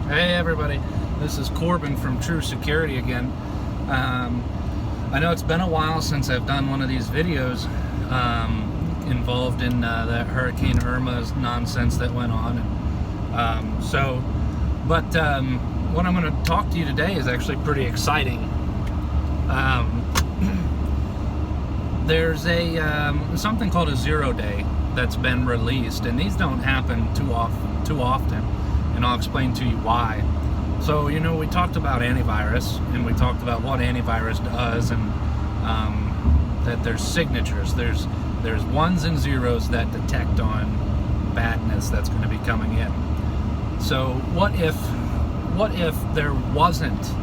Hey everybody, this is Corbin from Tru-Security again. I know it's been a while since I've done one of these videos involved in that Hurricane Irma's nonsense that went on. But what I'm going to talk to you today is actually pretty exciting. There's something called a 0-day that's been released, and these don't happen too often. And I'll explain to you why. So, you know, we talked about antivirus, and we talked about what antivirus does, and that there's signatures. There's ones and zeros that detect on badness that's going to be coming in. So what if there wasn't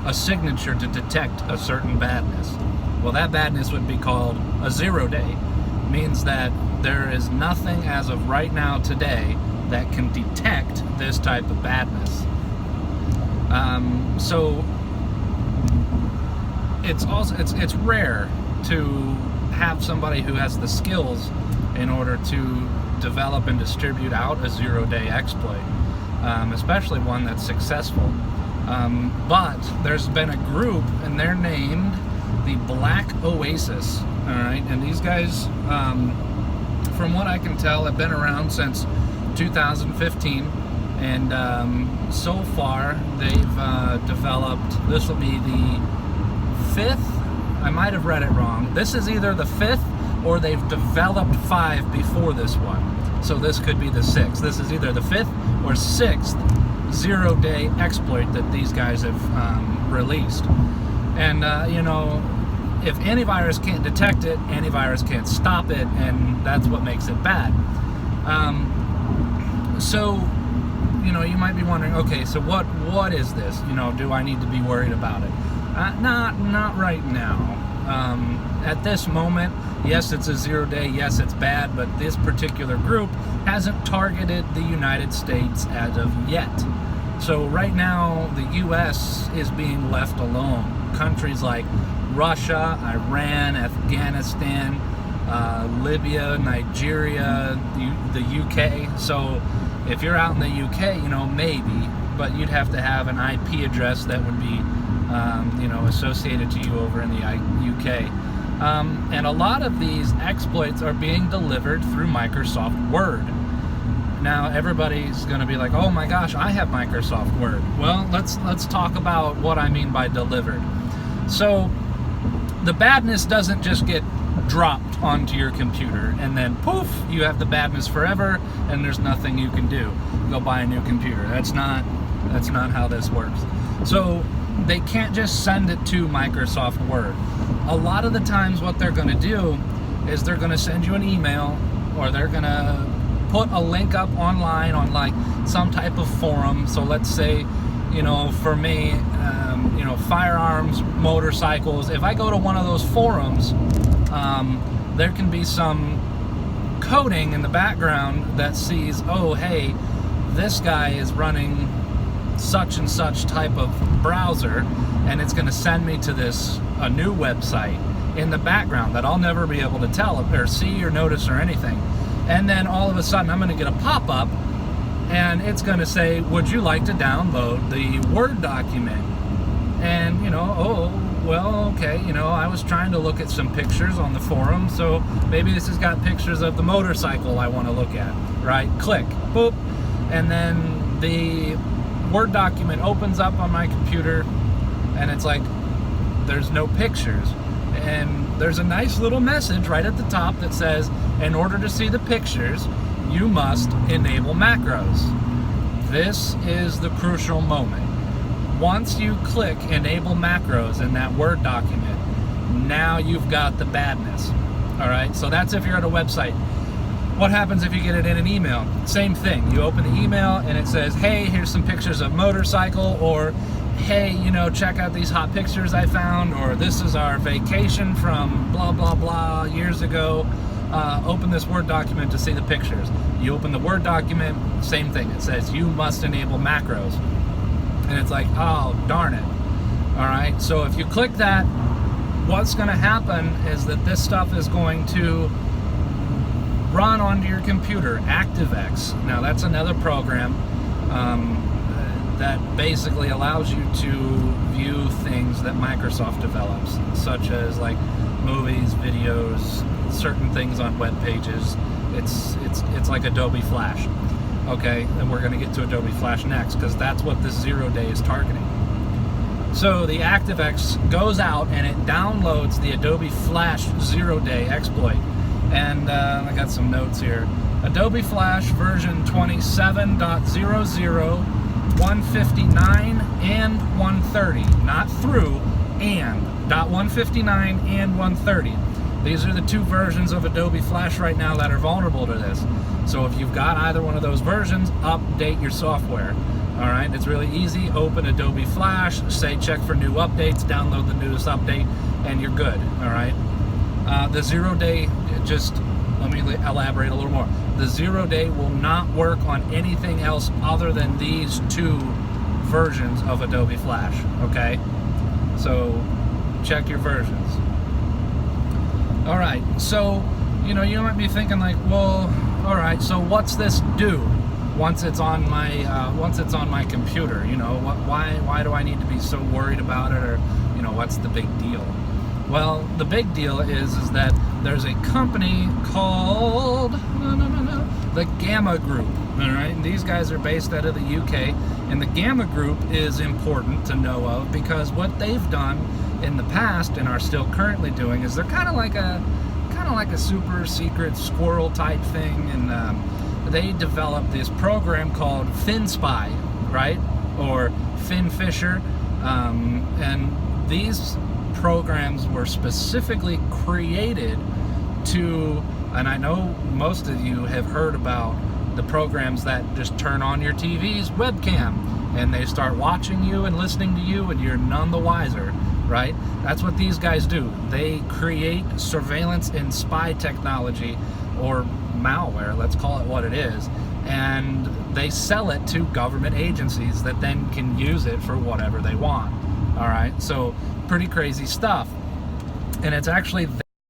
a signature to detect a certain badness? Well, that badness would be called a 0-day. Means that there is nothing as of right now today that can detect this type of badness. So it's rare to have somebody who has the skills in order to develop and distribute out a 0-day exploit, especially one that's successful. But there's been a group, and they're named the Black Oasis. All right, and these guys, from what I can tell, have been around since 2015, and so far they've developed, this will be the 5th, I might have read it wrong, this is either the 5th or they've developed 5 before this one, so this could be the 6th. This is either the 5th or 6th 0-day exploit that these guys have released. And you know, if antivirus can't detect it, antivirus can't stop it, and that's what makes it bad. So, you know, you might be wondering, okay, so what is this? You know, do I need to be worried about it? Not right now. At this moment, yes, it's a 0-day, yes, it's bad, but this particular group hasn't targeted the United States as of yet. So right now, the U.S. is being left alone. Countries like Russia, Iran, Afghanistan, Libya, Nigeria, the UK. So if you're out in the UK, you know, maybe, but you'd have to have an IP address that would be, you know, associated to you over in the UK. And a lot of these exploits are being delivered through Microsoft Word. Now everybody's going to be like, oh my gosh, I have Microsoft Word. Well, let's talk about what I mean by delivered. So the badness doesn't just get dropped onto your computer and then poof, you have the badness forever and there's nothing you can do. Go buy a new computer. That's not how this works. So they can't just send it to Microsoft Word. A lot of the times what they're going to do is they're going to send you an email, or they're going to put a link up online on like some type of forum. So let's say, you know, for me, you know, firearms, motorcycles, if I go to one of those forums, there can be some coding in the background that sees, oh hey, this guy is running such and such type of browser, and it's going to send me to a new website in the background that I'll never be able to tell or see or notice or anything. And then all of a sudden I'm going to get a pop-up, and it's going to say, would you like to download the Word document? And, you know, oh, well, okay, you know, I was trying to look at some pictures on the forum, so maybe this has got pictures of the motorcycle I want to look at, right? Click, boop, and then the Word document opens up on my computer, and it's like, there's no pictures. And there's a nice little message right at the top that says, in order to see the pictures, you must enable macros. This is the crucial moment. Once you click enable macros in that Word document, now you've got the badness. All right, so that's if you're at a website. What happens if you get it in an email? Same thing. You open the email and it says, hey, here's some pictures of motorcycle, or hey, you know, check out these hot pictures I found, or this is our vacation from blah, blah, blah years ago. Open this Word document to see the pictures. You open the Word document, same thing. It says you must enable macros. And it's like, oh, darn it. All right, so if you click that, what's going to happen is that this stuff is going to run onto your computer, ActiveX. Now that's another program. that basically allows you to view things that Microsoft develops, such as like movies, videos, certain things on web pages. It's like Adobe Flash. Okay, and we're going to get to Adobe Flash next, because that's what this 0 day is targeting. So the ActiveX goes out and it downloads the Adobe Flash 0 day exploit. And I got some notes here. Adobe Flash version 27.00, 159, and 130. Not through, and. .159 and 130. These are the two versions of Adobe Flash right now that are vulnerable to this. So if you've got either one of those versions, update your software. All right, it's really easy. Open Adobe Flash, say check for new updates, download the newest update, and you're good. All right. The 0 day, just let me elaborate a little more. The 0 day will not work on anything else other than these two versions of Adobe Flash. Okay, so check your versions. All right, so you might be thinking like, well, all right, so what's this do once it's on my computer? Why do I need to be so worried about it, or what's the big deal? Well, the big deal is that there's a company called the Gamma Group. All right, and these guys are based out of the UK, and the Gamma Group is important to know of because what they've done in the past and are still currently doing is they're kind of like a super secret squirrel type thing, and they developed this program called FinSpy, right, or FinFisher, and these programs were specifically created to, and I know most of you have heard about the programs that just turn on your TV's webcam and they start watching you and listening to you and you're none the wiser, right? That's what these guys do. They create surveillance and spy technology, or malware, let's call it what it is, and they sell it to government agencies that then can use it for whatever they want. All right, so pretty crazy stuff. And it's actually